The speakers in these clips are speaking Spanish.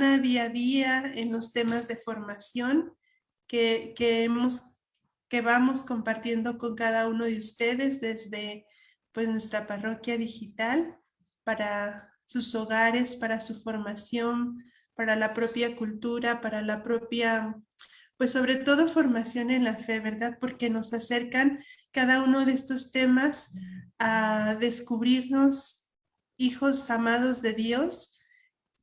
semana, día a día, en los temas de formación que vamos compartiendo con cada uno de ustedes desde pues nuestra parroquia digital para sus hogares, para su formación, para la propia cultura, para la propia, pues sobre todo formación en la fe, ¿verdad? Porque nos acercan cada uno de estos temas a descubrirnos hijos amados de Dios,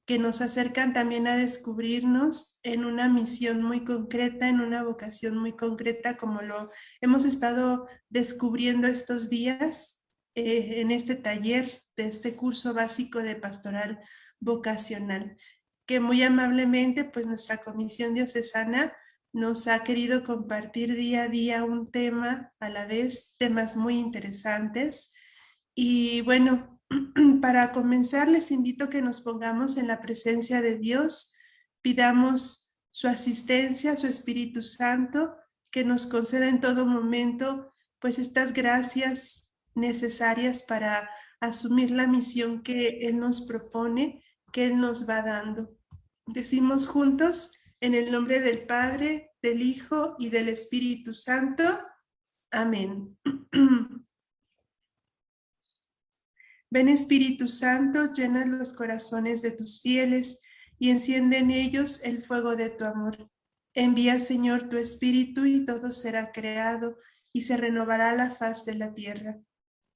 que nos acercan también a descubrirnos en una misión muy concreta, en una vocación muy concreta, como lo hemos estado descubriendo estos días en este taller de este curso básico de pastoral vocacional, que muy amablemente pues nuestra comisión diocesana nos ha querido compartir día a día un tema, a la vez temas muy interesantes. Y bueno, para comenzar les invito a que nos pongamos en la presencia de Dios, pidamos su asistencia, su Espíritu Santo, que nos conceda en todo momento pues estas gracias necesarias para asumir la misión que Él nos propone, que Él nos va dando. Decimos juntos, en el nombre del Padre, del Hijo y del Espíritu Santo. Amén. Ven Espíritu Santo, llena los corazones de tus fieles y enciende en ellos el fuego de tu amor. Envía, Señor, tu Espíritu y todo será creado y se renovará la faz de la tierra.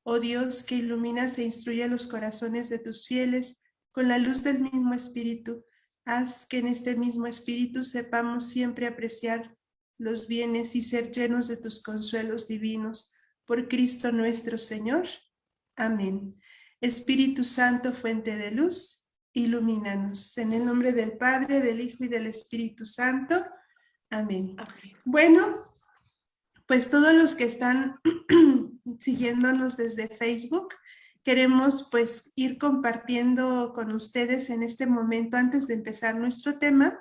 Oh Dios, que iluminas e instruye los corazones de tus fieles con la luz del mismo Espíritu, haz que en este mismo Espíritu sepamos siempre apreciar los bienes y ser llenos de tus consuelos divinos. Por Cristo nuestro Señor. Amén. Espíritu Santo, fuente de luz, ilumínanos. En el nombre del Padre, del Hijo y del Espíritu Santo. Amén. Bueno, pues todos los que están siguiéndonos desde Facebook, queremos pues ir compartiendo con ustedes en este momento, antes de empezar nuestro tema,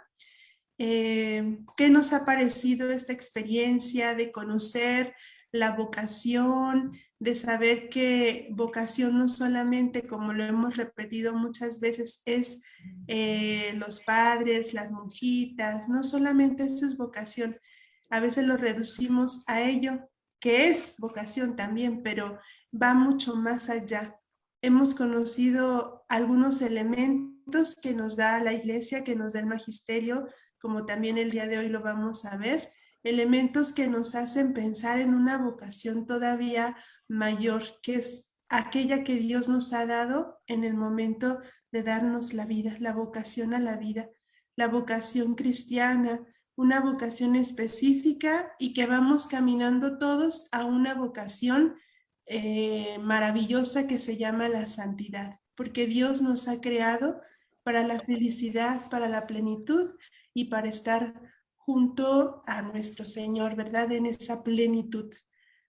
qué nos ha parecido esta experiencia de conocer la vocación, de saber que vocación no solamente, como lo hemos repetido muchas veces, es los padres, las monjitas, no solamente eso es vocación, a veces lo reducimos a ello, que es vocación también, pero va mucho más allá. Hemos conocido algunos elementos que nos da la Iglesia, que nos da el magisterio, como también el día de hoy lo vamos a ver, elementos que nos hacen pensar en una vocación todavía mayor, que es aquella que Dios nos ha dado en el momento de darnos la vida, la vocación a la vida, la vocación cristiana, una vocación específica y que vamos caminando todos a una vocación maravillosa que se llama la santidad, porque Dios nos ha creado para la felicidad, para la plenitud y para estar junto a nuestro Señor, ¿verdad? En esa plenitud.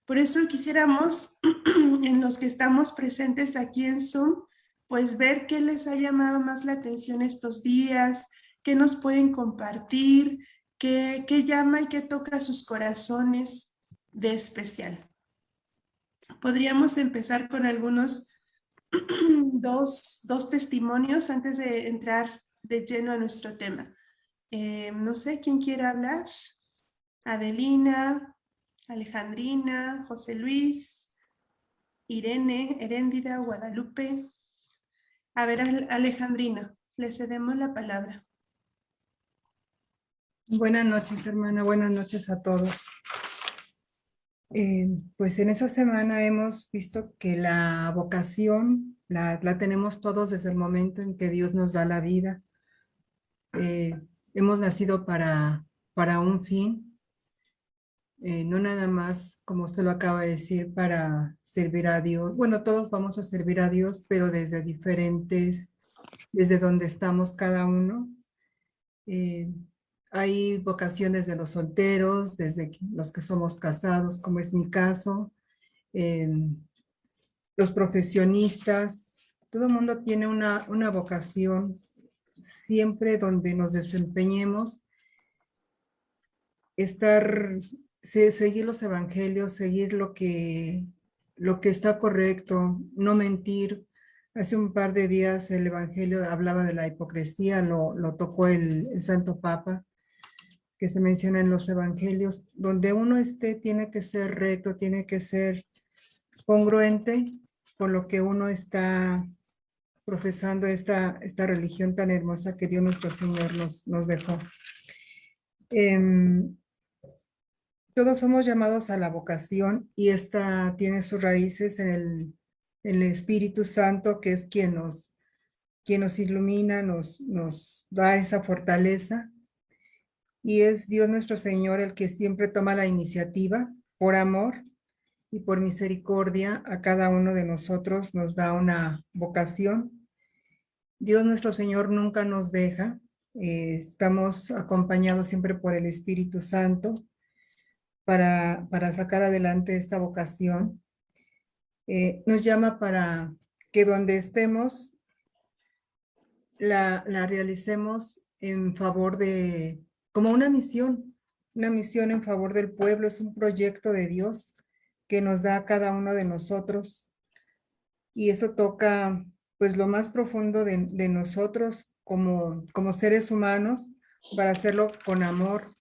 Por eso quisiéramos, en los que estamos presentes aquí en Zoom, pues ver qué les ha llamado más la atención estos días, qué nos pueden compartir, qué llama y qué toca sus corazones de especial. Podríamos empezar con algunos dos testimonios antes de entrar de lleno a nuestro tema. No sé, ¿quién quiere hablar? Adelina, Alejandrina, José Luis, Irene, Heréndida, Guadalupe. A ver, Alejandrina, le cedemos la palabra. Buenas noches, hermana. Buenas noches a todos. Pues en esa semana hemos visto que la vocación la tenemos todos desde el momento en que Dios nos da la vida. Hemos nacido para un fin, no nada más, como usted lo acaba de decir, para servir a Dios. Bueno, todos vamos a servir a Dios, pero desde donde estamos cada uno. Hay vocaciones de los solteros, desde los que somos casados, como es mi caso, los profesionistas, todo el mundo tiene una vocación, siempre donde nos desempeñemos, seguir los evangelios, seguir lo que está correcto, no mentir, Hace un par de días el Evangelio hablaba de la hipocresía, lo tocó el Santo Papa, que se menciona en los Evangelios. Donde uno esté, tiene que ser recto, tiene que ser congruente con lo que uno está profesando, esta religión tan hermosa que Dios nuestro Señor nos dejó. Em, Todos somos llamados a la vocación y esta tiene sus raíces en el Espíritu Santo, que es quien nos ilumina, nos da esa fortaleza. Y es Dios nuestro Señor el que siempre toma la iniciativa por amor y por misericordia a cada uno de nosotros, nos da una vocación. Dios nuestro Señor nunca nos deja, estamos acompañados siempre por el Espíritu Santo para sacar adelante esta vocación. Nos llama para que donde estemos la realicemos en favor de, como una misión en favor del pueblo, es un proyecto de Dios que nos da a cada uno de nosotros y eso toca pues lo más profundo de nosotros como seres humanos para hacerlo con amor.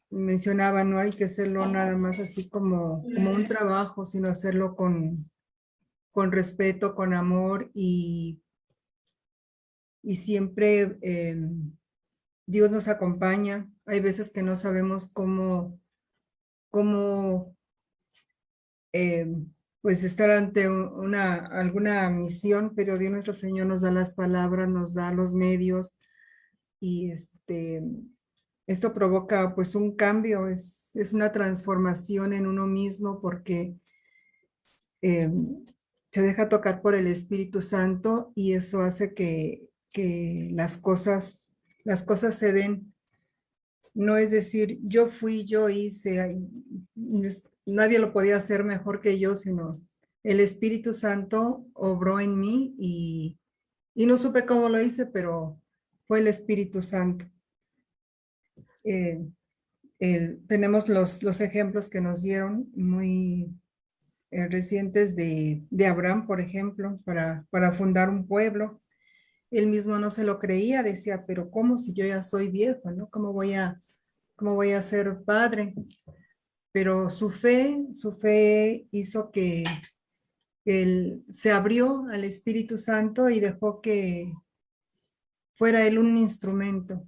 Mencionaba, no hay que hacerlo nada más así como un trabajo, sino hacerlo con respeto, con amor y siempre Dios nos acompaña. Hay veces que no sabemos cómo eh, pues estar ante alguna misión, pero Dios nuestro Señor nos da las palabras, nos da los medios y esto provoca pues un cambio, es una transformación en uno mismo porque eh, se deja tocar por el Espíritu Santo y eso hace que las cosas se den. No es decir, yo fui, yo hice, nadie lo podía hacer mejor que yo, sino el Espíritu Santo obró en mí y no supe cómo lo hice, pero fue el Espíritu Santo. Eh, Tenemos los ejemplos que nos dieron muy recientes de Abraham, por ejemplo, para fundar un pueblo. Él mismo no se lo creía, decía, pero ¿cómo si yo ya soy viejo, ¿no? Cómo voy a ser padre? Pero su fe hizo que él se abrió al Espíritu Santo y dejó que fuera él un instrumento.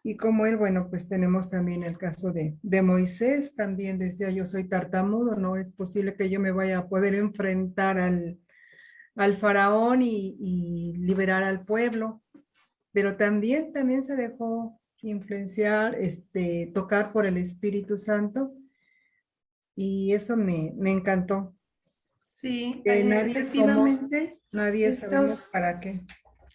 Y como él, bueno, pues tenemos también el caso de Moisés, también decía, yo soy tartamudo, no es posible que yo me vaya a poder enfrentar al faraón y liberar al pueblo, pero también se dejó influenciar, tocar por el Espíritu Santo y eso me encantó. Sí, Que nadie somos, efectivamente, nadie sabemos para qué.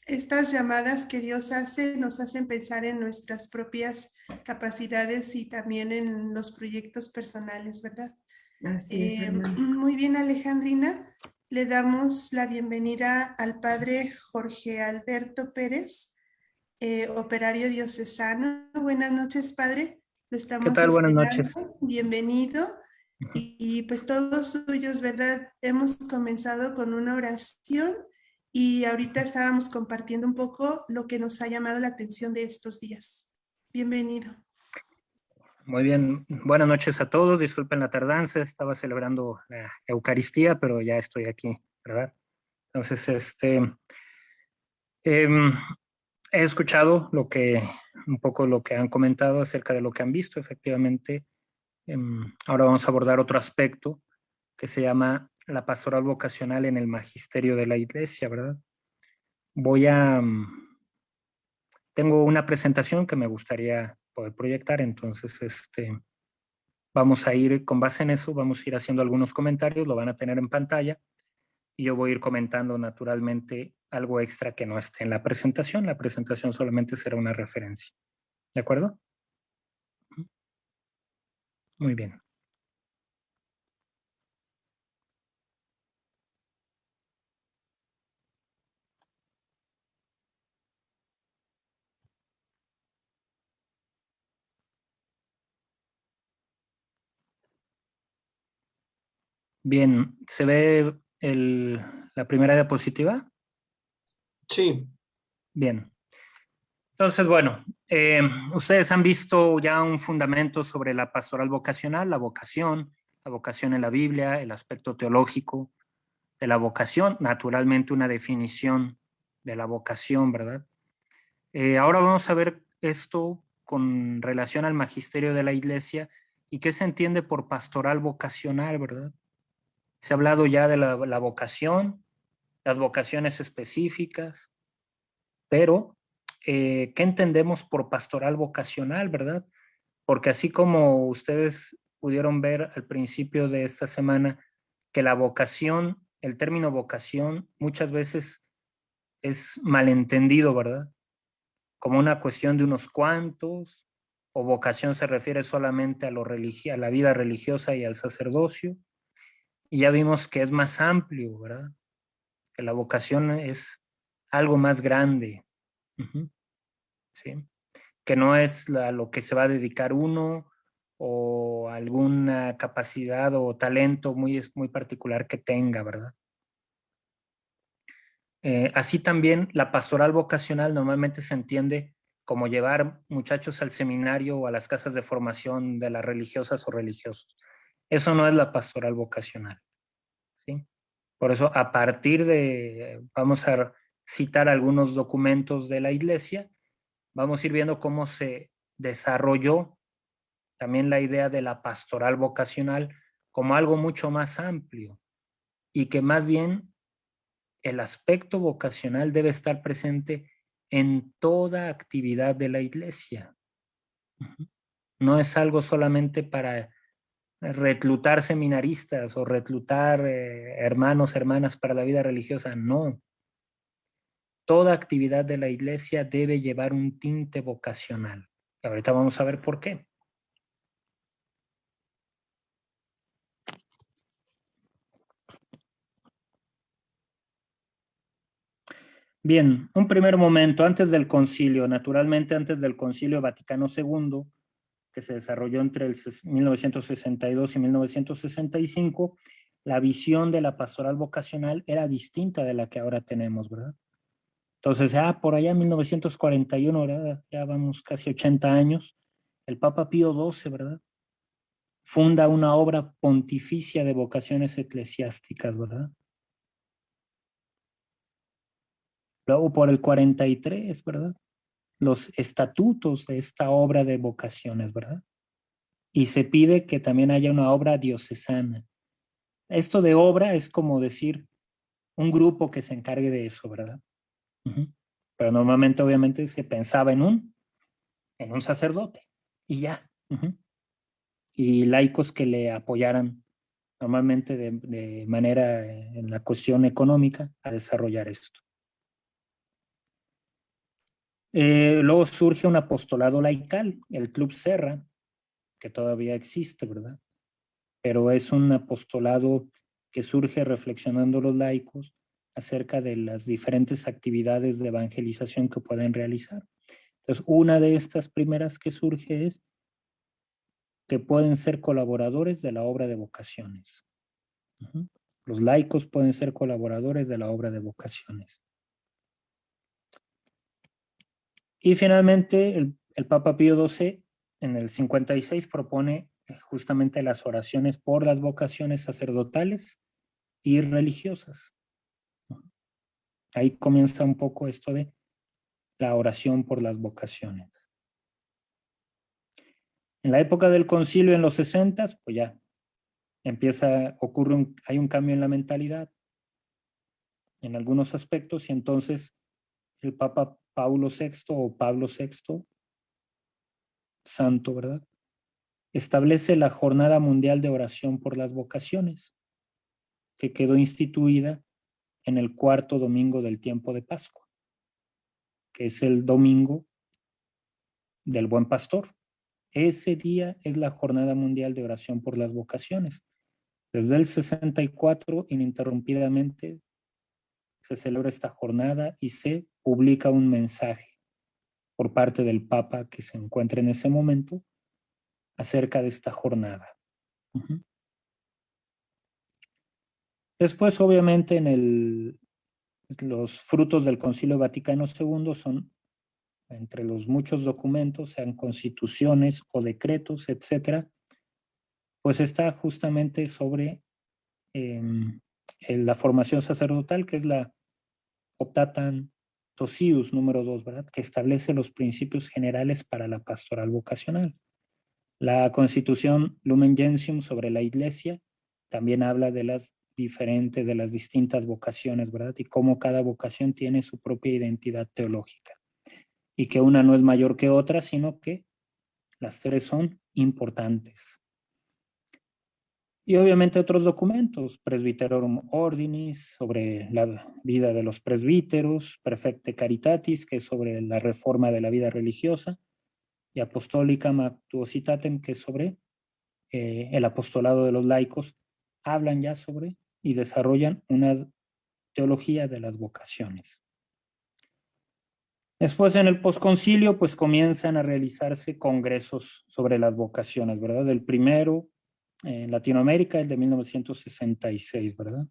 estas llamadas que Dios hace nos hacen pensar en nuestras propias capacidades y también en los proyectos personales, ¿verdad? Así es, hermano. Muy bien, Alejandrina. Le damos la bienvenida al padre Jorge Alberto Pérez, operario diocesano. Buenas noches, padre. Lo ¿Qué estamos tal? Buenas esperando. noches. Bienvenido. Y pues todos suyos, ¿verdad? Hemos comenzado con una oración y ahorita estábamos compartiendo un poco lo que nos ha llamado la atención de estos días. Bienvenido. Muy bien. Buenas noches a todos. Disculpen la tardanza. Estaba celebrando la Eucaristía, pero ya estoy aquí, ¿verdad? Entonces, em, he escuchado un poco lo que han comentado acerca de lo que han visto, efectivamente. Ahora vamos a abordar otro aspecto que se llama la pastoral vocacional en el magisterio de la Iglesia, ¿verdad? Voy a, tengo una presentación que me gustaría poder proyectar, entonces, vamos a ir, con base en eso, vamos a ir haciendo algunos comentarios, lo van a tener en pantalla y yo voy a ir comentando naturalmente algo extra que no esté en la presentación. La presentación solamente será una referencia. ¿De acuerdo? Muy bien. Bien, se ve la primera diapositiva? Sí. Bien. Entonces, bueno, ustedes han visto ya un fundamento sobre la pastoral vocacional, la vocación en la Biblia, el aspecto teológico de la vocación, naturalmente una definición de la vocación, ¿verdad? Ahora vamos a ver esto con relación al magisterio de la Iglesia y qué se entiende por pastoral vocacional, ¿verdad? Se ha hablado ya de la vocación, las vocaciones específicas, pero ¿qué entendemos por pastoral vocacional, verdad? Porque así como ustedes pudieron ver al principio de esta semana que la vocación, el término vocación muchas veces es malentendido, ¿verdad? Como una cuestión de unos cuantos, o vocación se refiere solamente a a la vida religiosa y al sacerdocio. Y ya vimos que es más amplio, ¿verdad? Que la vocación es algo más grande. ¿Sí? Que no es lo que se va a dedicar uno o alguna capacidad o talento muy particular que tenga, ¿verdad? Así también la pastoral vocacional normalmente se entiende como llevar muchachos al seminario o a las casas de formación de las religiosas o religiosos. Eso no es la pastoral vocacional, ¿sí? Por eso, a partir de, vamos a citar algunos documentos de la Iglesia, vamos a ir viendo cómo se desarrolló también la idea de la pastoral vocacional como algo mucho más amplio y que más bien el aspecto vocacional debe estar presente en toda actividad de la Iglesia. No es algo solamente para reclutar seminaristas o reclutar hermanos, hermanas para la vida religiosa, no. Toda actividad de la Iglesia debe llevar un tinte vocacional. Y ahorita vamos a ver por qué. Bien, un primer momento antes del concilio, naturalmente antes del concilio Vaticano II, que se desarrolló entre el 1962 y 1965, la visión de la pastoral vocacional era distinta de la que ahora tenemos, ¿verdad? Entonces, por allá en 1941, ¿verdad? Ya vamos casi 80 años, el Papa Pío XII, ¿verdad? Funda una obra pontificia de vocaciones eclesiásticas, ¿verdad? Luego por el 43, ¿verdad? Los estatutos de esta obra de vocaciones, ¿verdad? Y se pide que también haya una obra diocesana. Esto de obra es como decir un grupo que se encargue de eso, ¿verdad? Pero normalmente, obviamente, se pensaba en un sacerdote y ya. Y laicos que le apoyaran normalmente de manera en la cuestión económica a desarrollar esto. Luego surge un apostolado laical, el Club Serra, que todavía existe, ¿verdad? Pero es un apostolado que surge reflexionando los laicos acerca de las diferentes actividades de evangelización que pueden realizar. Entonces, una de estas primeras que surge es que pueden ser colaboradores de la obra de vocaciones. Los laicos pueden ser colaboradores de la obra de vocaciones. Y finalmente, el Papa Pío XII en el 56 propone justamente las oraciones por las vocaciones sacerdotales y religiosas. Ahí comienza un poco esto de la oración por las vocaciones. En la época del concilio, en los 60, pues ya hay un cambio en la mentalidad en algunos aspectos y entonces el Papa Paulo VI o Pablo VI, santo, ¿verdad? Establece la Jornada Mundial de Oración por las Vocaciones, que quedó instituida en el 4º domingo del tiempo de Pascua, que es el domingo del Buen Pastor. Ese día es la Jornada Mundial de Oración por las Vocaciones. Desde el 64, ininterrumpidamente, se celebra esta jornada y se publica un mensaje por parte del Papa que se encuentra en ese momento acerca de esta jornada. Después, obviamente, los frutos del Concilio Vaticano II son, entre los muchos documentos, sean constituciones o decretos, etcétera, pues está justamente sobre la formación sacerdotal, que es la Optatam Tosius número 2, ¿verdad? Que establece los principios generales para la pastoral vocacional. La Constitución Lumen Gentium sobre la Iglesia también habla de las distintas vocaciones, ¿verdad? Y cómo cada vocación tiene su propia identidad teológica. Y que una no es mayor que otra, sino que las tres son importantes. Y obviamente otros documentos, Presbyterorum Ordinis, sobre la vida de los presbíteros, Perfecte Caritatis, que es sobre la reforma de la vida religiosa, y Apostolicam Actuositatem, que es sobre el apostolado de los laicos, hablan ya sobre y desarrollan una teología de las vocaciones. Después, en el posconcilio, pues comienzan a realizarse congresos sobre las vocaciones, ¿verdad? El primero en Latinoamérica, el de 1966, ¿verdad?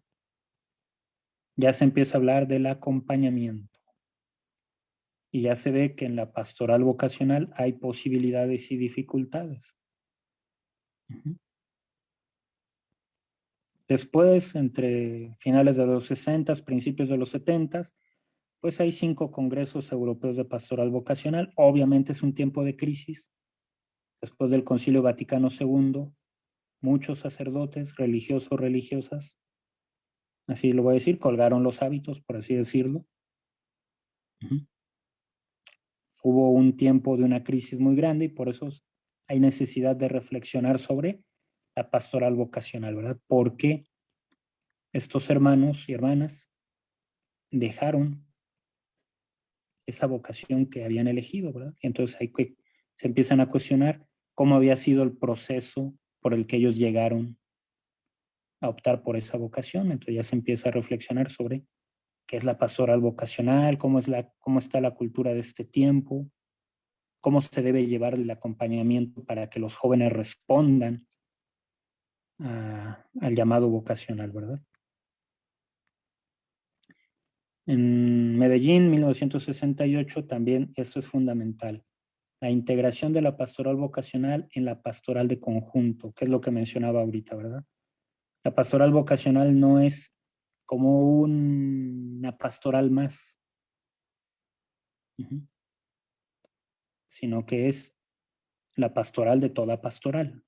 Ya se empieza a hablar del acompañamiento. Y ya se ve que en la pastoral vocacional hay posibilidades y dificultades. Después, entre finales de los 60, principios de los 70, pues hay 5 congresos europeos de pastoral vocacional. Obviamente es un tiempo de crisis. Después del Concilio Vaticano II, muchos sacerdotes, religiosos, religiosas, así lo voy a decir, colgaron los hábitos, por así decirlo. Hubo un tiempo de una crisis muy grande y por eso hay necesidad de reflexionar sobre la pastoral vocacional, ¿verdad? ¿Por qué estos hermanos y hermanas dejaron esa vocación que habían elegido, ¿verdad? Y entonces se empiezan a cuestionar cómo había sido el proceso por el que ellos llegaron a optar por esa vocación. Entonces ya se empieza a reflexionar sobre qué es la pastoral vocacional, cómo está la cultura de este tiempo, cómo se debe llevar el acompañamiento para que los jóvenes respondan al llamado vocacional, ¿verdad? En Medellín, 1968, también esto es fundamental. La integración de la pastoral vocacional en la pastoral de conjunto, que es lo que mencionaba ahorita, ¿verdad? La pastoral vocacional no es como una pastoral más, sino que es la pastoral de toda pastoral.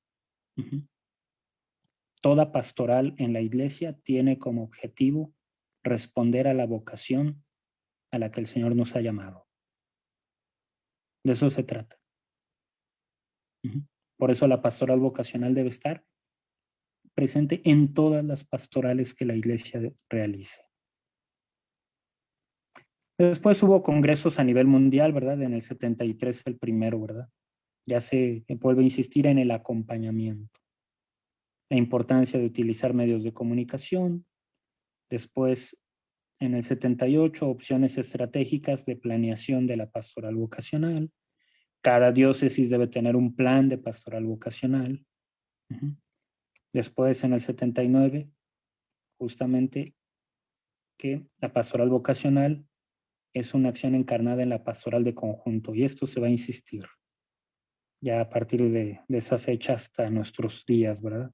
Toda pastoral en la iglesia tiene como objetivo responder a la vocación a la que el Señor nos ha llamado. De eso se trata. Por eso la pastoral vocacional debe estar presente en todas las pastorales que la iglesia realice. Después hubo congresos a nivel mundial, ¿verdad? En el 73 el primero, ¿verdad? Ya se vuelve a insistir en el acompañamiento. La importancia de utilizar medios de comunicación. Después, en el 78, opciones estratégicas de planeación de la pastoral vocacional. Cada diócesis debe tener un plan de pastoral vocacional. Después, en el 79, justamente que la pastoral vocacional es una acción encarnada en la pastoral de conjunto, y esto se va a insistir ya a partir de esa fecha hasta nuestros días, ¿verdad?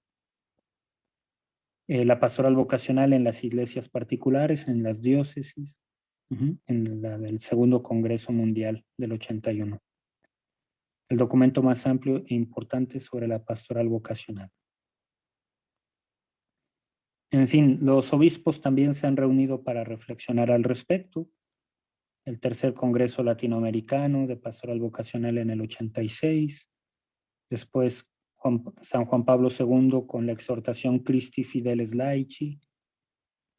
La pastoral vocacional en las iglesias particulares, en las diócesis, en la del Segundo Congreso Mundial del 81. El documento más amplio e importante sobre la pastoral vocacional. En fin, los obispos también se han reunido para reflexionar al respecto. El Tercer Congreso Latinoamericano de Pastoral Vocacional en el 86. Después San Juan Pablo II con la exhortación Christi Fideles Laici.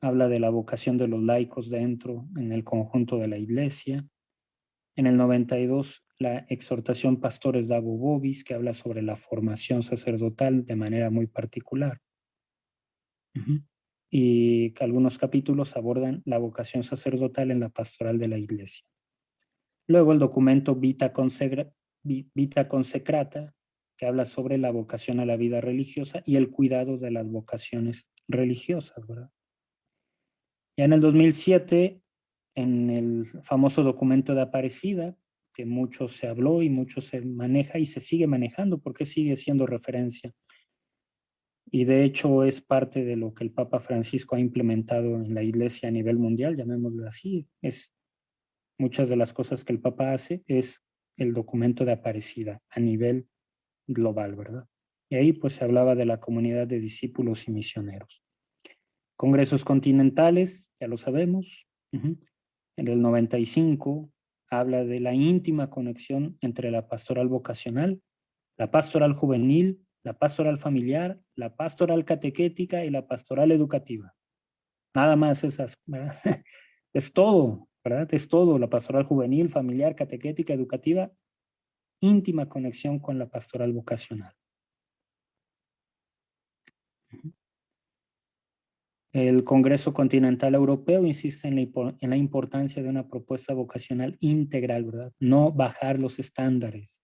Habla de la vocación de los laicos dentro, en el conjunto de la iglesia. En el 92, la exhortación Pastores Dabo Vobis, que habla sobre la formación sacerdotal de manera muy particular. Y algunos capítulos abordan la vocación sacerdotal en la pastoral de la iglesia. Luego el documento Vita Consecrata, que habla sobre la vocación a la vida religiosa y el cuidado de las vocaciones religiosas, ¿verdad? Ya en el 2007, en el famoso documento de Aparecida, que mucho se habló y mucho se maneja y se sigue manejando porque sigue siendo referencia. Y de hecho es parte de lo que el Papa Francisco ha implementado en la Iglesia a nivel mundial, llamémoslo así. Es muchas de las cosas que el Papa hace es el documento de Aparecida a nivel global, ¿verdad? Y ahí pues se hablaba de la comunidad de discípulos y misioneros. Congresos continentales, ya lo sabemos. En el 95 habla de la íntima conexión entre la pastoral vocacional, la pastoral juvenil, la pastoral familiar, la pastoral catequética y la pastoral educativa. Nada más esas, ¿verdad? Es todo, ¿verdad? Es todo, la pastoral juvenil, familiar, catequética, educativa, íntima conexión con la pastoral vocacional. El Congreso Continental Europeo insiste en la importancia de una propuesta vocacional integral, ¿verdad? No bajar los estándares,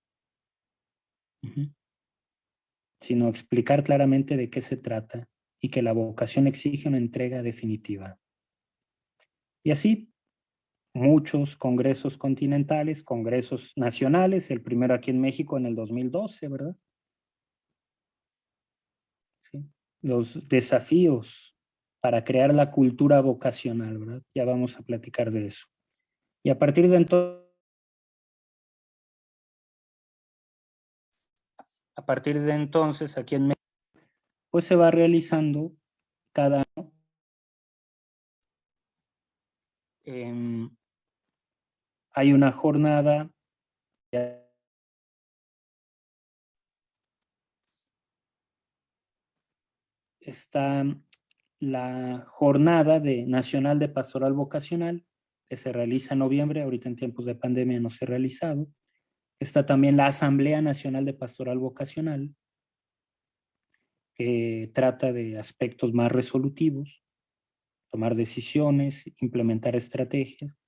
sino explicar claramente de qué se trata y que la vocación exige una entrega definitiva. Y así, muchos congresos continentales, congresos nacionales, el primero aquí en México en el 2012, ¿verdad? Sí. Los desafíos para crear la cultura vocacional, ¿verdad? Ya vamos a platicar de eso. Y a partir de entonces, aquí en México, pues se va realizando cada año hay una jornada. Está la jornada nacional de pastoral vocacional, que se realiza en noviembre, ahorita en tiempos de pandemia no se ha realizado. Está también la Asamblea Nacional de Pastoral Vocacional, que trata de aspectos más resolutivos, tomar decisiones, implementar estrategias.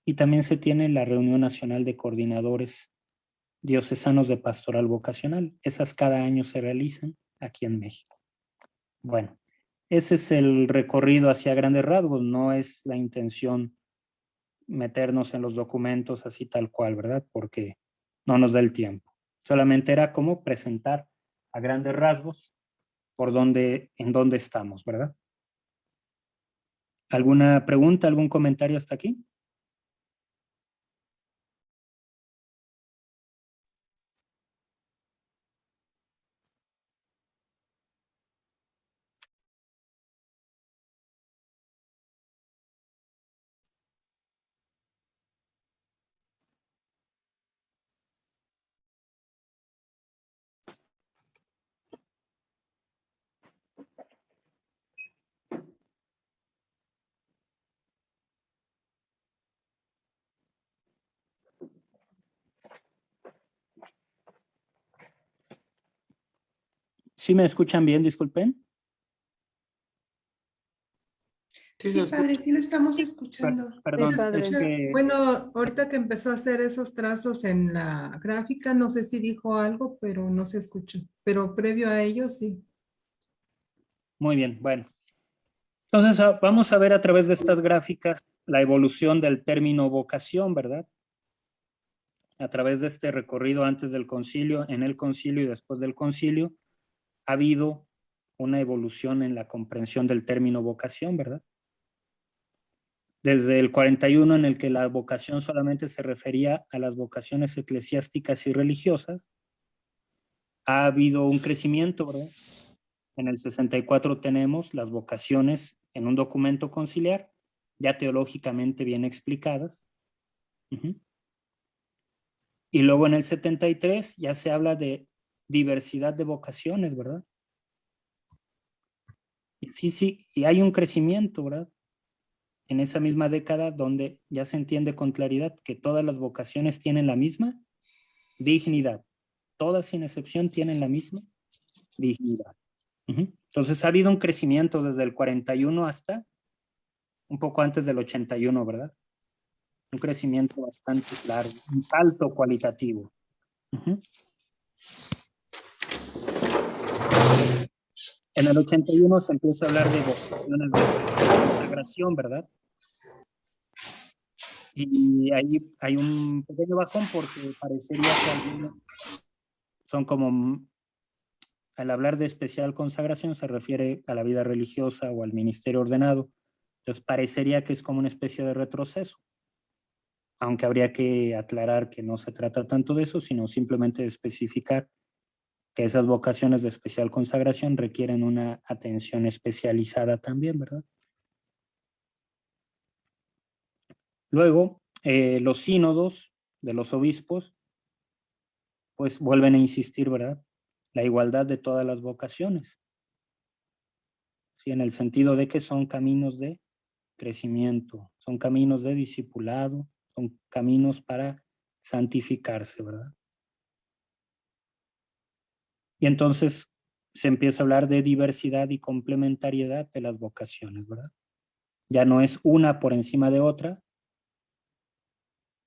Y también se tiene la Reunión Nacional de Coordinadores Diocesanos de Pastoral Vocacional. Esas cada año se realizan aquí en México. Bueno, ese es el recorrido hacia grandes rasgos. No es la intención meternos en los documentos así tal cual, ¿verdad? Porque no nos da el tiempo. Solamente era como presentar a grandes rasgos en dónde estamos, ¿verdad? ¿Alguna pregunta, algún comentario hasta aquí? ¿Sí me escuchan bien? Disculpen. Sí, padre, sí lo estamos escuchando. Perdón, padre. es que Bueno, ahorita que empezó a hacer esos trazos en la gráfica, no sé si dijo algo, pero no se escuchó. Pero previo a ello, sí. muy bien, bueno. Entonces vamos a ver a través de estas gráficas la evolución del término vocación, ¿verdad? A través de este recorrido antes del concilio, en el concilio y después del concilio, ha habido una evolución en la comprensión del término vocación, ¿verdad? Desde el 41, en el que la vocación solamente se refería a las vocaciones eclesiásticas y religiosas, ha habido un crecimiento, ¿verdad? En el 64 tenemos las vocaciones en un documento conciliar, ya teológicamente bien explicadas. Y luego en el 73 ya se habla de diversidad de vocaciones, ¿verdad? Sí, y hay un crecimiento, ¿verdad? En esa misma década donde ya se entiende con claridad que todas las vocaciones tienen la misma dignidad. Todas sin excepción tienen la misma dignidad. Entonces ha habido un crecimiento desde el 41 hasta un poco antes del 81, ¿verdad? Un crecimiento bastante largo, un salto cualitativo. En el 81 se empieza a hablar de vocaciones de especial consagración, ¿verdad? Y ahí hay un pequeño bajón porque parecería que algunos son como, al hablar de especial consagración se refiere a la vida religiosa o al ministerio ordenado. Entonces parecería que es como una especie de retroceso, aunque habría que aclarar que no se trata tanto de eso, sino simplemente de especificar que esas vocaciones de especial consagración requieren una atención especializada también, ¿verdad? Luego, los sínodos de los obispos, pues vuelven a insistir, ¿verdad? La igualdad de todas las vocaciones, ¿sí? En el sentido de que son caminos de crecimiento, son caminos de discipulado, son caminos para santificarse, ¿verdad? Y entonces se empieza a hablar de diversidad y complementariedad de las vocaciones, ¿verdad? Ya no es una por encima de otra,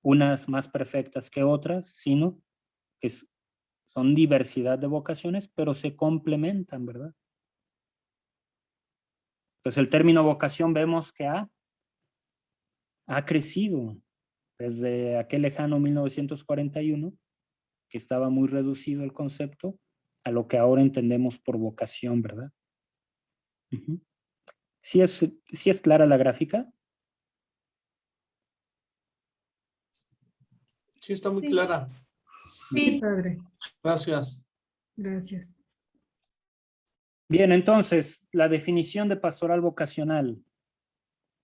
unas más perfectas que otras, sino que son diversidad de vocaciones, pero se complementan, ¿verdad? Entonces el término vocación vemos que ha crecido desde aquel lejano 1941, que estaba muy reducido el concepto, a lo que ahora entendemos por vocación, ¿verdad? Uh-huh. ¿Sí es clara la gráfica? Sí, está muy Sí. clara. Sí, padre. Gracias. Gracias. Bien, entonces, la definición de pastoral vocacional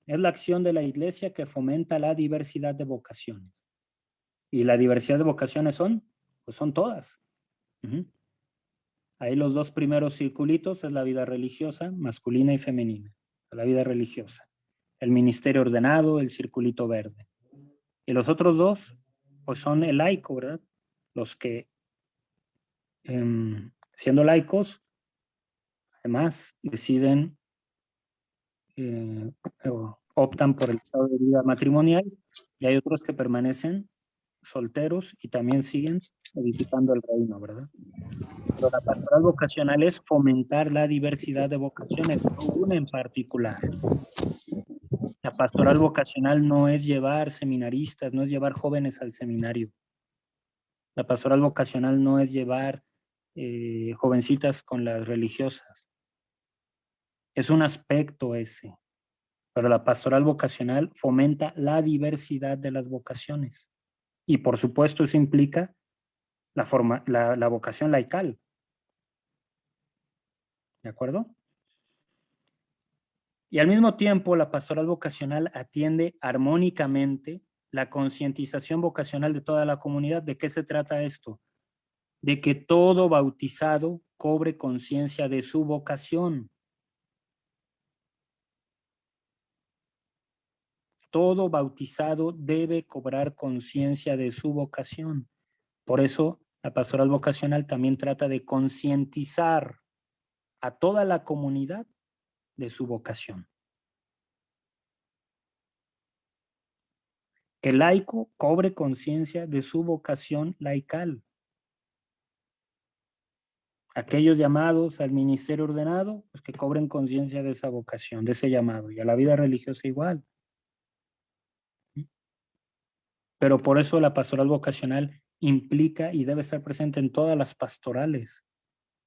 es la acción de la iglesia que fomenta la diversidad de vocaciones. ¿Y la diversidad de vocaciones son? Pues son todas. Uh-huh. Ahí los dos primeros circulitos es la vida religiosa, masculina y femenina. La vida religiosa. El ministerio ordenado, el circulito verde. Y los otros dos, pues son el laico, ¿verdad? Los que, siendo laicos, además deciden, optan por el estado de vida matrimonial, y hay otros que permanecen solteros y también siguen edificando el reino, ¿verdad? Pero la pastoral vocacional es fomentar la diversidad de vocaciones, no una en particular. La pastoral vocacional no es llevar seminaristas, no es llevar jóvenes al seminario. La pastoral vocacional no es llevar jovencitas con las religiosas. Es un aspecto ese. Pero la pastoral vocacional fomenta la diversidad de las vocaciones. Y por supuesto eso implica la vocación laical. ¿De acuerdo? Y al mismo tiempo la pastoral vocacional atiende armónicamente la concientización vocacional de toda la comunidad. ¿De qué se trata esto? De que todo bautizado cobre conciencia de su vocación. Todo bautizado debe cobrar conciencia de su vocación. Por eso la pastoral vocacional también trata de concientizar a toda la comunidad de su vocación. Que el laico cobre conciencia de su vocación laical. Aquellos llamados al ministerio ordenado, pues que cobren conciencia de esa vocación, de ese llamado, y a la vida religiosa igual. Pero por eso la pastoral vocacional implica y debe estar presente en todas las pastorales,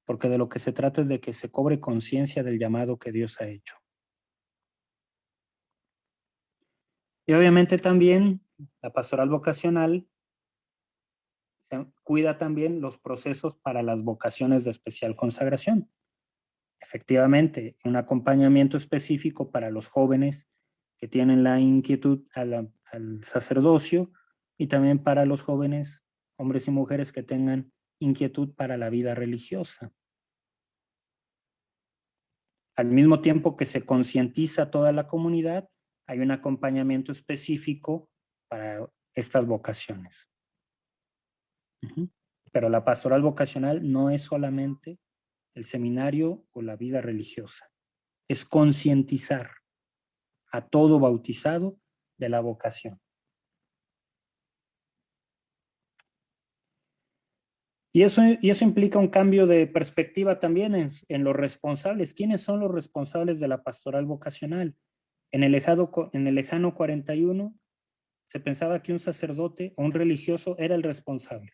porque de lo que se trata es de que se cobre conciencia del llamado que Dios ha hecho. Y obviamente también la pastoral vocacional se cuida también los procesos para las vocaciones de especial consagración. Efectivamente, un acompañamiento específico para los jóvenes que tienen la inquietud al sacerdocio y también para los jóvenes, hombres y mujeres que tengan inquietud para la vida religiosa. Al mismo tiempo que se concientiza a toda la comunidad, hay un acompañamiento específico para estas vocaciones. Pero la pastoral vocacional no es solamente el seminario o la vida religiosa, es concientizar a todo bautizado de la vocación. Y eso implica un cambio de perspectiva también en los responsables. ¿Quiénes son los responsables de la pastoral vocacional? En el lejano 41 se pensaba que un sacerdote o un religioso era el responsable.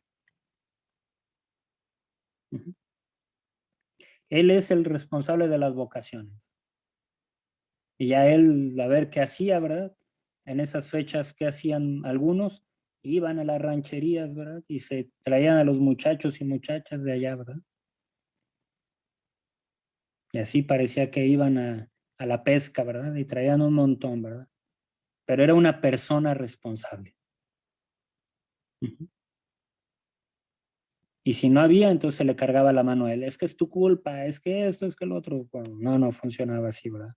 Él es el responsable de las vocaciones. Y ya él, a ver qué hacía, ¿verdad? En esas fechas, ¿qué hacían algunos? Iban a las rancherías, ¿verdad? Y se traían a los muchachos y muchachas de allá, ¿verdad? Y así parecía que iban a la pesca, ¿verdad? Y traían un montón, ¿verdad? Pero era una persona responsable. Y si no había, entonces se le cargaba la mano a él. Es que es tu culpa, es que esto, es que el otro. Bueno, no funcionaba así, ¿verdad?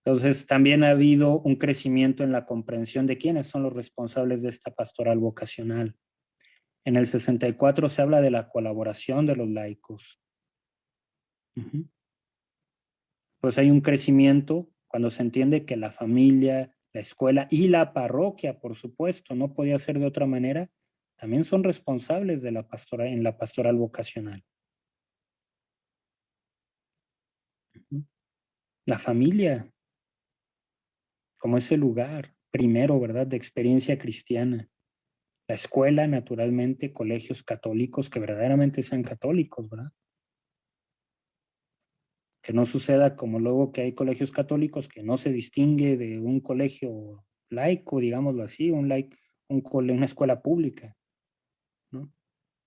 Entonces también ha habido un crecimiento en la comprensión de quiénes son los responsables de esta pastoral vocacional. En el 64 se habla de la colaboración de los laicos. Pues hay un crecimiento cuando se entiende que la familia, la escuela y la parroquia, por supuesto, no podía ser de otra manera, también son responsables de la pastoral, en la pastoral vocacional. La familia, como ese lugar primero, ¿verdad?, de experiencia cristiana. La escuela, naturalmente, colegios católicos que verdaderamente sean católicos, ¿verdad? Que no suceda como luego que hay colegios católicos que no se distingue de un colegio laico, digámoslo así, una escuela pública, ¿no?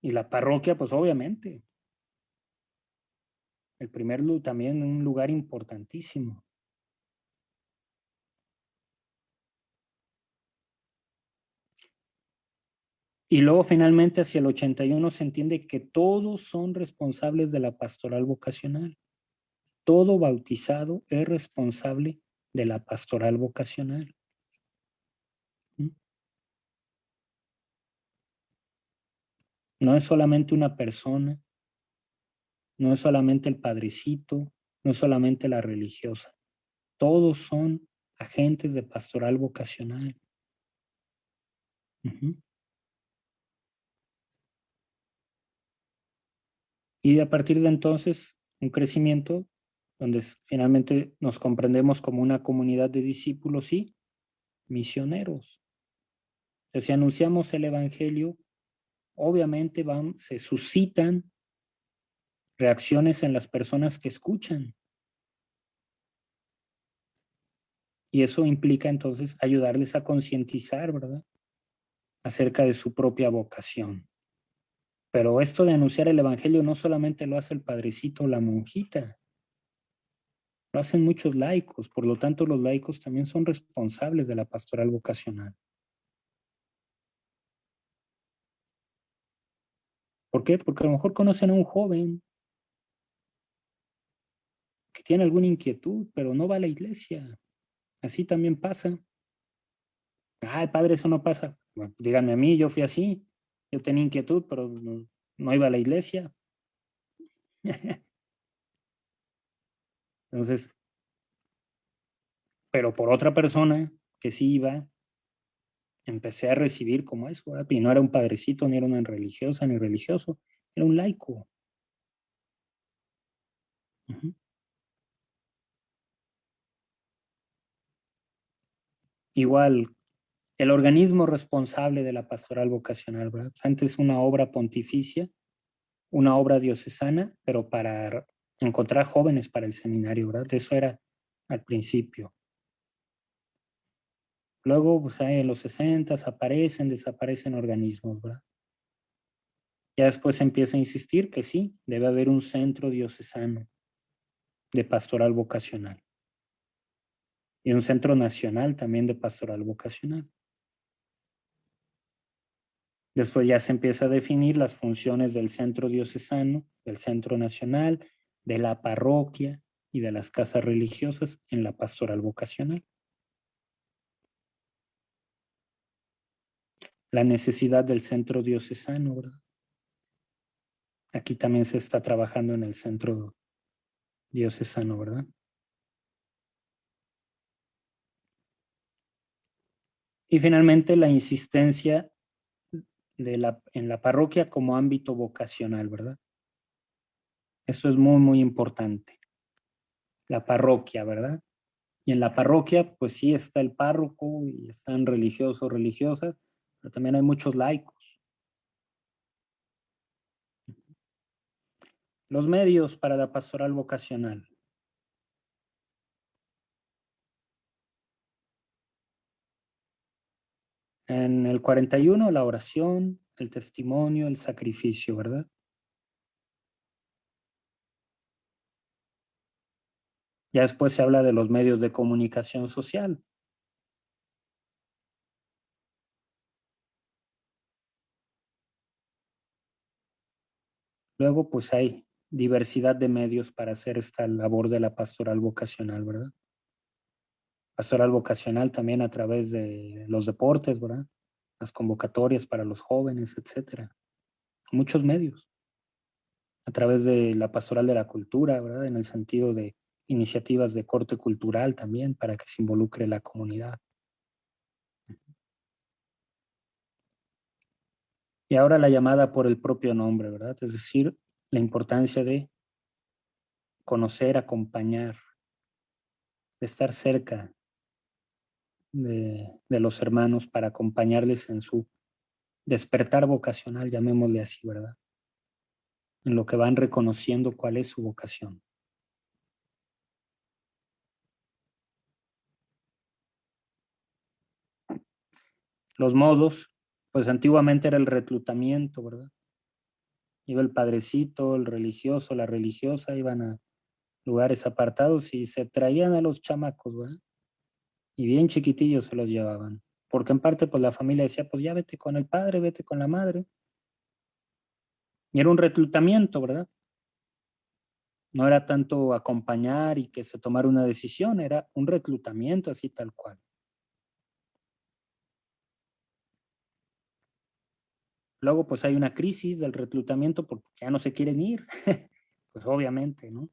Y la parroquia, pues obviamente, el primer también un lugar importantísimo. Y luego finalmente hacia el 81 se entiende que todos son responsables de la pastoral vocacional. Todo bautizado es responsable de la pastoral vocacional. No es solamente una persona, no es solamente el padrecito, no es solamente la religiosa. Todos son agentes de pastoral vocacional. Y a partir de entonces, un crecimiento donde finalmente nos comprendemos como una comunidad de discípulos y misioneros. Entonces, si anunciamos el evangelio, obviamente se suscitan reacciones en las personas que escuchan. Y eso implica entonces ayudarles a concientizar, ¿verdad?, acerca de su propia vocación. Pero esto de anunciar el evangelio no solamente lo hace el padrecito o la monjita, lo hacen muchos laicos, por lo tanto los laicos también son responsables de la pastoral vocacional. ¿Por qué? Porque a lo mejor conocen a un joven que tiene alguna inquietud, pero no va a la iglesia. Así también pasa. Ay, padre, eso no pasa. Bueno, díganme a mí, yo fui así. Yo tenía inquietud, pero no iba a la iglesia. Entonces, pero por otra persona que sí iba, empecé a recibir como eso, ¿verdad? Y no era un padrecito, ni era una religiosa, ni religioso, era un laico. Igual, el organismo responsable de la pastoral vocacional, ¿verdad? Antes una obra pontificia, una obra diocesana, pero para encontrar jóvenes para el seminario, ¿verdad? Eso era al principio. Luego, pues ahí en los 60 desaparecen organismos, ¿verdad? Ya después se empieza a insistir que sí, debe haber un centro diocesano de pastoral vocacional y un centro nacional también de pastoral vocacional. Después ya se empieza a definir las funciones del centro diocesano, del centro nacional, de la parroquia y de las casas religiosas en la pastoral vocacional. La necesidad del centro diocesano, ¿verdad? Aquí también se está trabajando en el centro diocesano, ¿verdad? Y finalmente la insistencia en la parroquia como ámbito vocacional, ¿verdad? Esto es muy, muy importante. La parroquia, ¿verdad? Y en la parroquia, pues sí está el párroco y están religiosos, religiosas, pero también hay muchos laicos. Los medios para la pastoral vocacional. En el 41, la oración, el testimonio, el sacrificio, ¿verdad? Ya después se habla de los medios de comunicación social. Luego, pues hay diversidad de medios para hacer esta labor de la pastoral vocacional, ¿verdad? Pastoral vocacional también a través de los deportes, ¿verdad? Las convocatorias para los jóvenes, etcétera. Muchos medios. A través de la pastoral de la cultura, ¿verdad? En el sentido de iniciativas de corte cultural también para que se involucre la comunidad. Y ahora la llamada por el propio nombre, ¿verdad? Es decir, la importancia de conocer, acompañar, de estar cerca de los hermanos para acompañarles en su despertar vocacional, llamémosle así, ¿verdad? En lo que van reconociendo cuál es su vocación. Los modos, pues antiguamente era el reclutamiento, ¿verdad? Iba el padrecito, el religioso, la religiosa, iban a lugares apartados y se traían a los chamacos, ¿verdad? Y bien chiquitillos se los llevaban. Porque en parte, pues la familia decía, pues ya vete con el padre, vete con la madre. Y era un reclutamiento, ¿verdad? No era tanto acompañar y que se tomara una decisión, era un reclutamiento así tal cual. Luego, pues hay una crisis del reclutamiento porque ya no se quieren ir. Pues obviamente, ¿no?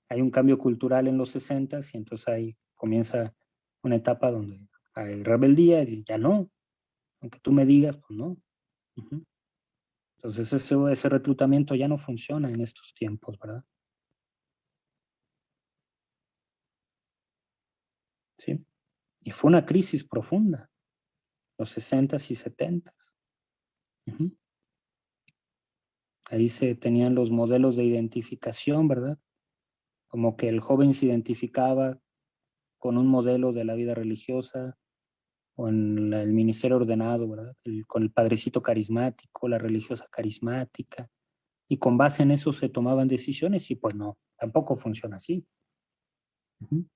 Hay un cambio cultural en los 60 y entonces ahí comienza una etapa donde hay rebeldía y ya no. Aunque tú me digas, pues no. Uh-huh. Entonces ese reclutamiento ya no funciona en estos tiempos, ¿verdad? Sí. Y fue una crisis profunda, los 60s y 70s. Uh-huh. Ahí se tenían los modelos de identificación, ¿verdad? Como que el joven se identificaba con un modelo de la vida religiosa o en el ministerio ordenado, ¿verdad? Con el padrecito carismático, la religiosa carismática, y con base en eso se tomaban decisiones y pues no, tampoco funciona así. Uh-huh.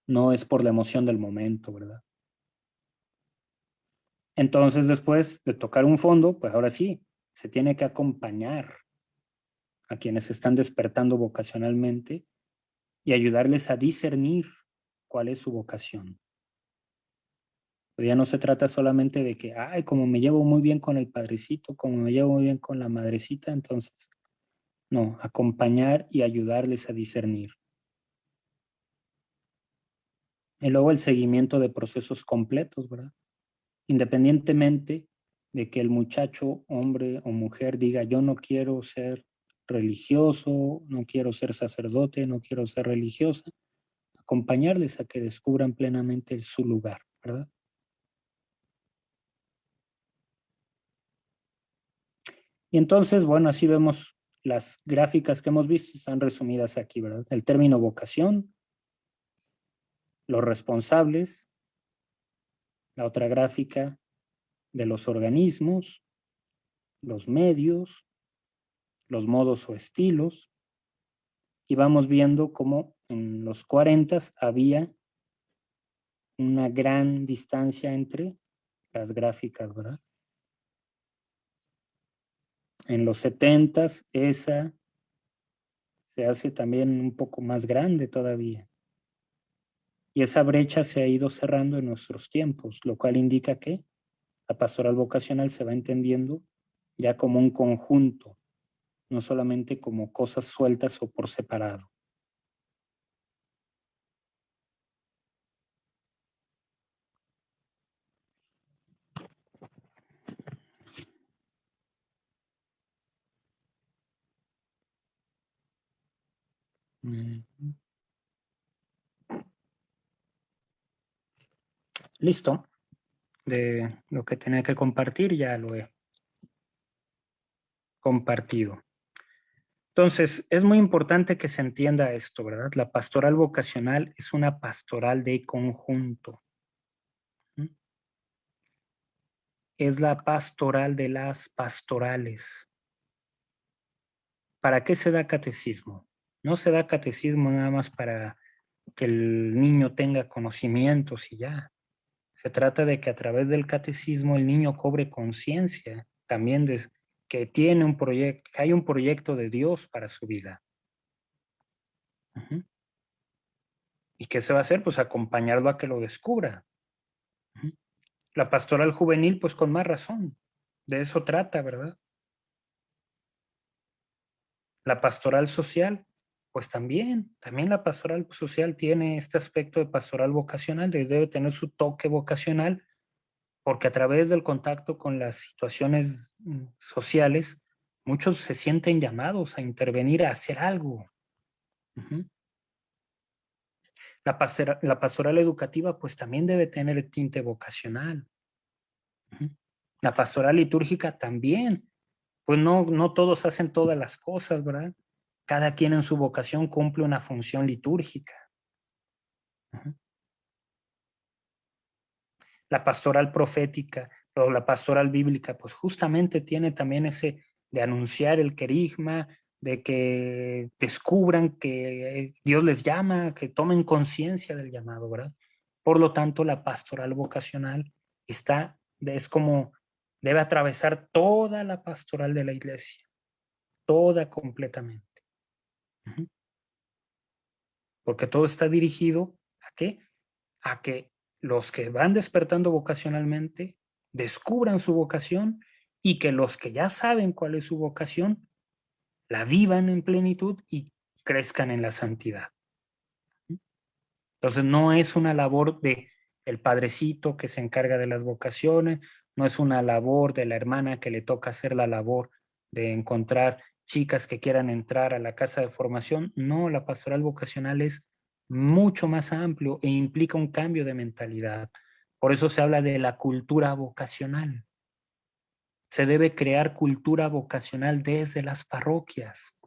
No es por la emoción del momento, ¿verdad? Entonces, después de tocar un fondo, pues ahora sí, se tiene que acompañar a quienes están despertando vocacionalmente y ayudarles a discernir cuál es su vocación. Pues ya no se trata solamente de que, ay, como me llevo muy bien con el padrecito, como me llevo muy bien con la madrecita, entonces, no, acompañar y ayudarles a discernir. Y luego el seguimiento de procesos completos, ¿verdad? Independientemente de que el muchacho, hombre o mujer, diga, yo no quiero ser religioso, no quiero ser sacerdote, no quiero ser religiosa, acompañarles a que descubran plenamente su lugar, ¿verdad? Y entonces, bueno, así vemos las gráficas que hemos visto, están resumidas aquí, ¿verdad? El término vocación, los responsables, la otra gráfica de los organismos, los medios, los modos o estilos, y vamos viendo cómo en los 40 había una gran distancia entre las gráficas, ¿verdad? En los 70 esa se hace también un poco más grande todavía. Y esa brecha se ha ido cerrando en nuestros tiempos, lo cual indica que la pastoral vocacional se va entendiendo ya como un conjunto, no solamente como cosas sueltas o por separado. Listo. De lo que tenía que compartir ya lo he compartido. Entonces, es muy importante que se entienda esto, ¿verdad? La pastoral vocacional es una pastoral de conjunto. Es la pastoral de las pastorales. ¿Para qué se da catecismo? No se da catecismo nada más para que el niño tenga conocimientos y ya. Se trata de que a través del catecismo el niño cobre conciencia también de que tiene un proyecto, que hay un proyecto de Dios para su vida. ¿Y qué se va a hacer? Pues acompañarlo a que lo descubra. La pastoral juvenil, pues con más razón. De eso trata, ¿verdad? La pastoral social, pues también la pastoral social tiene este aspecto de pastoral vocacional, debe tener su toque vocacional, porque a través del contacto con las situaciones sociales, muchos se sienten llamados a intervenir, a hacer algo. La pastoral educativa, pues también debe tener el tinte vocacional. La pastoral litúrgica también. Pues no todos hacen todas las cosas, ¿verdad? Cada quien en su vocación cumple una función litúrgica. La pastoral profética o la pastoral bíblica, pues justamente tiene también ese de anunciar el querigma, de que descubran que Dios les llama, que tomen conciencia del llamado, ¿verdad? Por lo tanto, la pastoral vocacional es como, debe atravesar toda la pastoral de la iglesia, toda completamente. Porque todo está dirigido ¿a qué? A que los que van despertando vocacionalmente descubran su vocación y que los que ya saben cuál es su vocación la vivan en plenitud y crezcan en la santidad. Entonces no es una labor de el padrecito que se encarga de las vocaciones, no es una labor de la hermana que le toca hacer la labor de encontrar chicas que quieran entrar a la casa de formación. No, la pastoral vocacional es mucho más amplio e implica un cambio de mentalidad. Por eso se habla de la cultura vocacional. Se debe crear cultura vocacional desde las parroquias,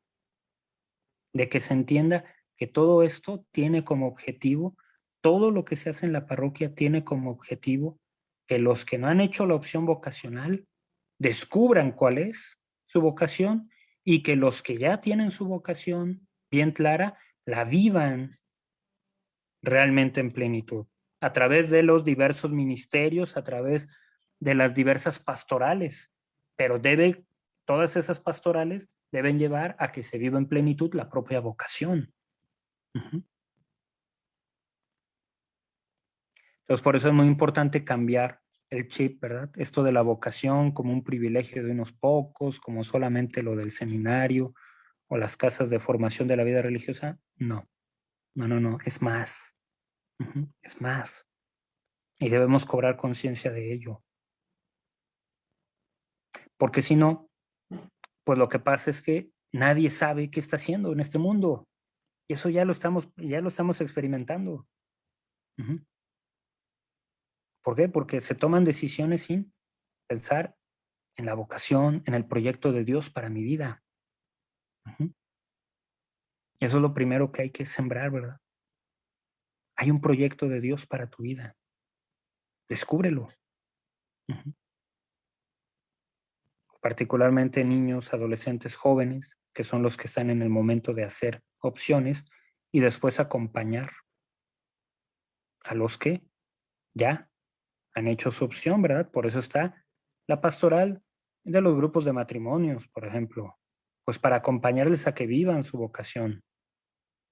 de que se entienda que todo esto tiene como objetivo, todo lo que se hace en la parroquia tiene como objetivo que los que no han hecho la opción vocacional descubran cuál es su vocación y que los que ya tienen su vocación bien clara, la vivan realmente en plenitud, a través de los diversos ministerios, a través de las diversas pastorales, pero todas esas pastorales deben llevar a que se viva en plenitud la propia vocación. Entonces, por eso es muy importante cambiar el chip, ¿verdad? Esto de la vocación como un privilegio de unos pocos, como solamente lo del seminario o las casas de formación de la vida religiosa. No, es más. Es más. Y debemos cobrar conciencia de ello. Porque si no, pues lo que pasa es que nadie sabe qué está haciendo en este mundo. Y eso ya lo estamos experimentando. ¿Por qué? Porque se toman decisiones sin pensar en la vocación, en el proyecto de Dios para mi vida. Eso es lo primero que hay que sembrar, ¿verdad? Hay un proyecto de Dios para tu vida. Descúbrelo. Particularmente niños, adolescentes, jóvenes, que son los que están en el momento de hacer opciones y después acompañar a los que ya han hecho su opción, ¿verdad? Por eso está la pastoral de los grupos de matrimonios, por ejemplo, pues para acompañarles a que vivan su vocación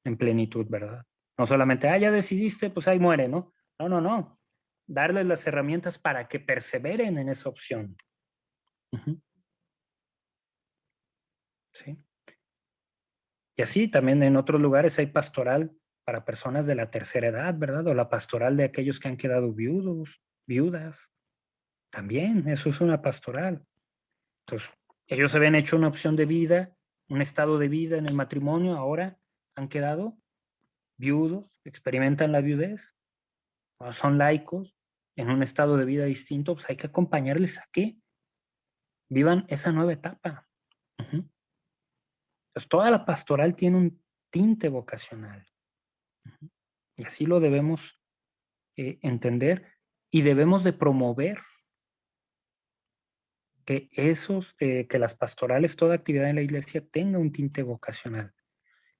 en plenitud, ¿verdad? No solamente, ya decidiste, pues ahí muere, ¿no? No. Darles las herramientas para que perseveren en esa opción. ¿Sí? Y así también en otros lugares hay pastoral para personas de la tercera edad, ¿verdad? O la pastoral de aquellos que han quedado viudas. También, eso es una pastoral. Entonces, ellos habían hecho una opción de vida, un estado de vida en el matrimonio, ahora han quedado viudos, experimentan la viudez, o son laicos, en un estado de vida distinto, pues hay que acompañarles a que vivan esa nueva etapa. Ujú. Pues toda la pastoral tiene un tinte vocacional. Ujú. Y así lo debemos entender y debemos de promover que que las pastorales, toda actividad en la iglesia tenga un tinte vocacional.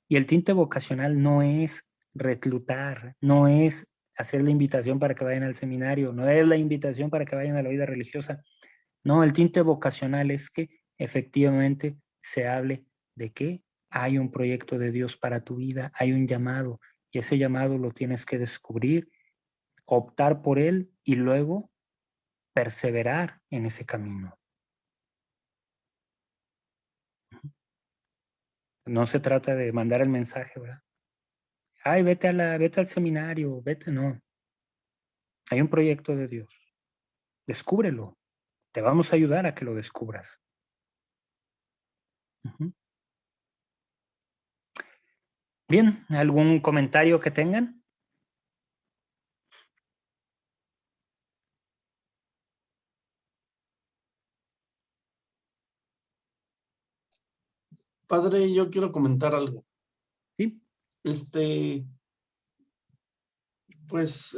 Y el tinte vocacional no es reclutar, no es hacer la invitación para que vayan al seminario, no es la invitación para que vayan a la vida religiosa. No, el tinte vocacional es que efectivamente se hable de que hay un proyecto de Dios para tu vida, hay un llamado, y ese llamado lo tienes que descubrir, optar por él y luego perseverar en ese camino. No se trata de mandar el mensaje, ¿verdad? Ay, vete al seminario, vete, no. Hay un proyecto de Dios. Descúbrelo. Te vamos a ayudar a que lo descubras. Ujú. Bien, ¿algún comentario que tengan? Padre, yo quiero comentar algo. Sí. Pues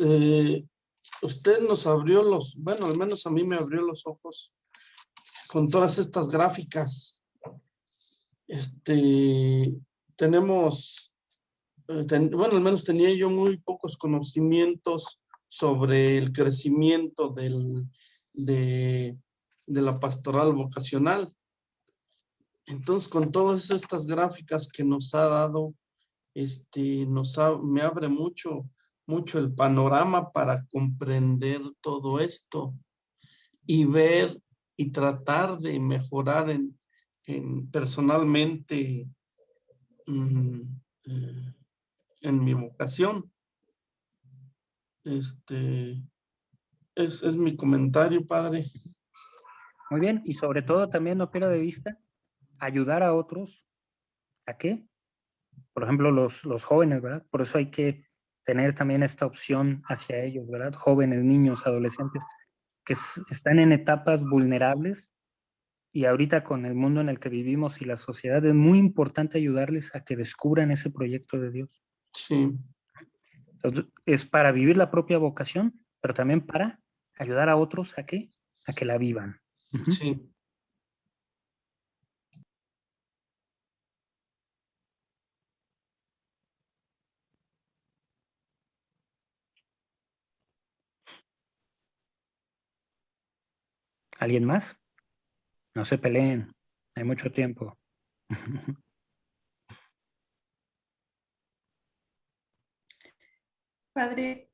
usted nos abrió bueno, al menos a mí me abrió los ojos con todas estas gráficas. Tenemos, bueno, al menos tenía yo muy pocos conocimientos sobre el crecimiento de la pastoral vocacional. Entonces, con todas estas gráficas que nos ha dado, me abre mucho el panorama para comprender todo esto y ver y tratar de mejorar personalmente en mi vocación. Es mi comentario, padre. Muy bien, y sobre todo también no pierda de vista ayudar a otros. ¿A qué? Por ejemplo, los jóvenes, ¿verdad? Por eso hay que tener también esta opción hacia ellos, ¿verdad? Jóvenes, niños, adolescentes, que están en etapas vulnerables y ahorita con el mundo en el que vivimos y la sociedad es muy importante ayudarles a que descubran ese proyecto de Dios. Sí. Entonces, es para vivir la propia vocación, pero también para ayudar a otros a que la vivan. Ujú. Sí. ¿Alguien más? No se peleen, hay mucho tiempo. Padre,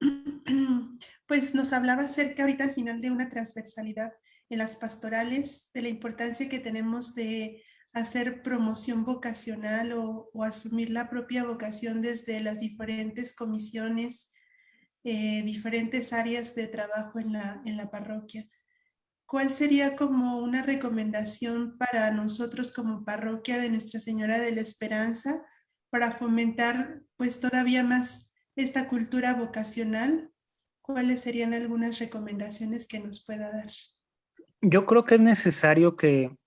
pues nos hablaba acerca ahorita al final de una transversalidad en las pastorales, de la importancia que tenemos de hacer promoción vocacional o asumir la propia vocación desde las diferentes comisiones, diferentes áreas de trabajo en la parroquia. ¿Cuál sería como una recomendación para nosotros como parroquia de Nuestra Señora de la Esperanza para fomentar pues todavía más esta cultura vocacional? ¿Cuáles serían algunas recomendaciones que nos pueda dar? Yo creo que es necesario que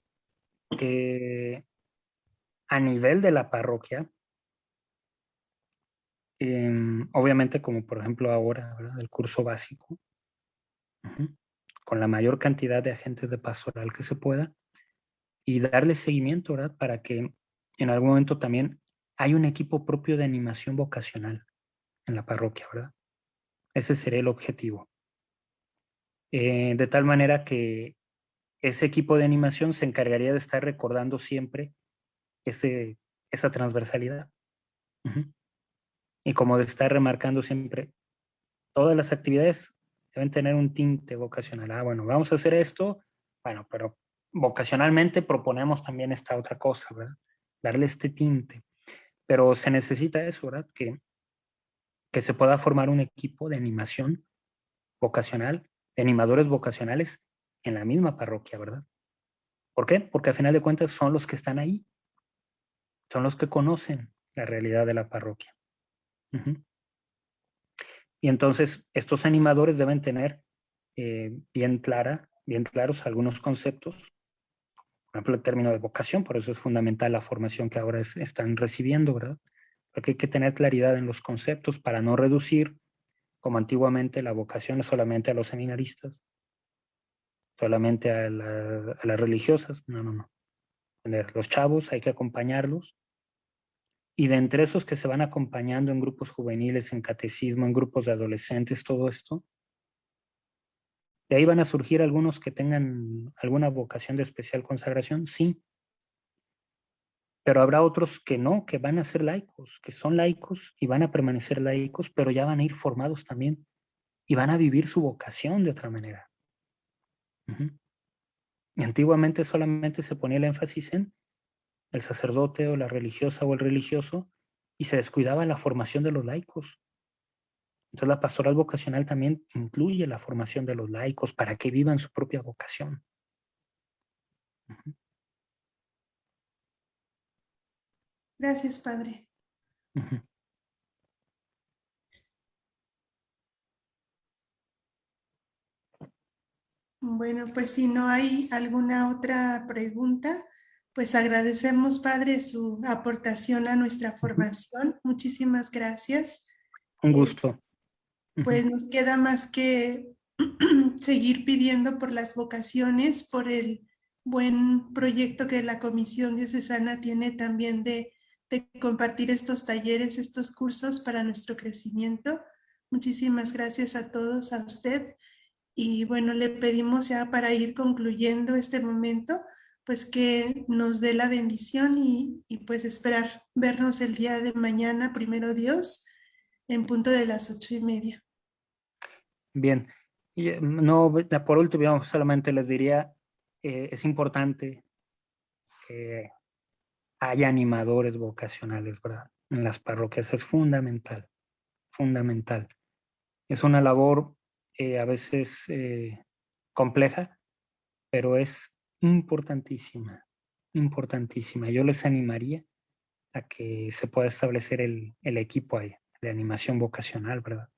a nivel de la parroquia, obviamente como por ejemplo ahora, ¿verdad? El curso básico, con la mayor cantidad de agentes de pastoral que se pueda, y darle seguimiento, ¿verdad? Para que en algún momento también hay un equipo propio de animación vocacional en la parroquia, ¿verdad? Ese sería el objetivo. De tal manera que ese equipo de animación se encargaría de estar recordando siempre esa transversalidad. Y como de estar remarcando siempre, todas las actividades deben tener un tinte vocacional. Ah, bueno, vamos a hacer esto, bueno, pero vocacionalmente proponemos también esta otra cosa, ¿verdad? Darle este tinte. Pero se necesita eso, ¿verdad? Que se pueda formar un equipo de animación vocacional, de animadores vocacionales en la misma parroquia, ¿verdad? ¿Por qué? Porque al final de cuentas son los que están ahí, son los que conocen la realidad de la parroquia. Y entonces estos animadores deben tener bien claros algunos conceptos. Por ejemplo, el término de vocación, por eso es fundamental la formación que ahora están recibiendo, ¿verdad? Porque hay que tener claridad en los conceptos para no reducir, como antiguamente, la vocación solamente a los seminaristas, solamente a las religiosas. No. Los chavos hay que acompañarlos. Y de entre esos que se van acompañando en grupos juveniles, en catecismo, en grupos de adolescentes, todo esto, de ahí van a surgir algunos que tengan alguna vocación de especial consagración, sí. Pero habrá otros que no, que van a ser laicos, que son laicos y van a permanecer laicos, pero ya van a ir formados también y van a vivir su vocación de otra manera. Y antiguamente solamente se ponía el énfasis en el sacerdote o la religiosa o el religioso y se descuidaba la formación de los laicos. Entonces la pastoral vocacional también incluye la formación de los laicos para que vivan su propia vocación. Gracias, Padre. Bueno, pues si no hay alguna otra pregunta, pues agradecemos, Padre, su aportación a nuestra formación. Muchísimas gracias. Un gusto. Pues nos queda más que seguir pidiendo por las vocaciones, por el buen proyecto que la Comisión Diocesana tiene también de compartir estos talleres, estos cursos para nuestro crecimiento. Muchísimas gracias a todos, a usted. Y bueno, le pedimos ya para ir concluyendo este momento, pues que nos dé la bendición y pues esperar vernos el día de mañana, primero Dios, en punto de las 8:30. Bien. Y, no, por último, solamente les diría, es importante que haya animadores vocacionales, ¿verdad? En las parroquias es fundamental, fundamental. Es una labor a veces compleja, pero es importantísima, importantísima. Yo les animaría a que se pueda establecer el equipo ahí de animación vocacional, ¿verdad?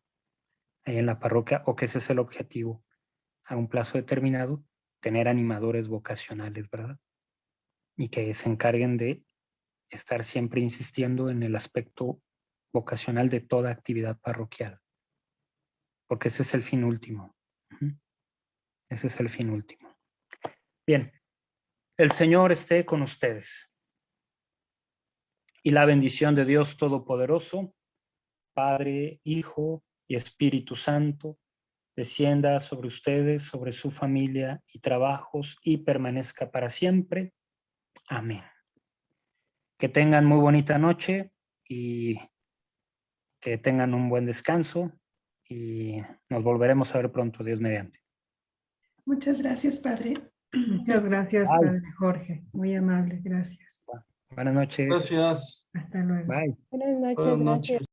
Ahí en la parroquia, o que ese es el objetivo a un plazo determinado, tener animadores vocacionales, ¿verdad? Y que se encarguen de estar siempre insistiendo en el aspecto vocacional de toda actividad parroquial, porque ese es el fin último. Ese es el fin último. Bien, el Señor esté con ustedes. Y la bendición de Dios Todopoderoso, Padre, Hijo y Espíritu Santo, descienda sobre ustedes, sobre su familia y trabajos y permanezca para siempre. Amén. Que tengan muy bonita noche y que tengan un buen descanso y nos volveremos a ver pronto, Dios mediante. Muchas gracias, Padre. Muchas gracias, Bye. Padre Jorge. Muy amable, gracias. Buenas noches. Gracias. Hasta luego. Bye. Buenas noches, Buenas gracias. noches.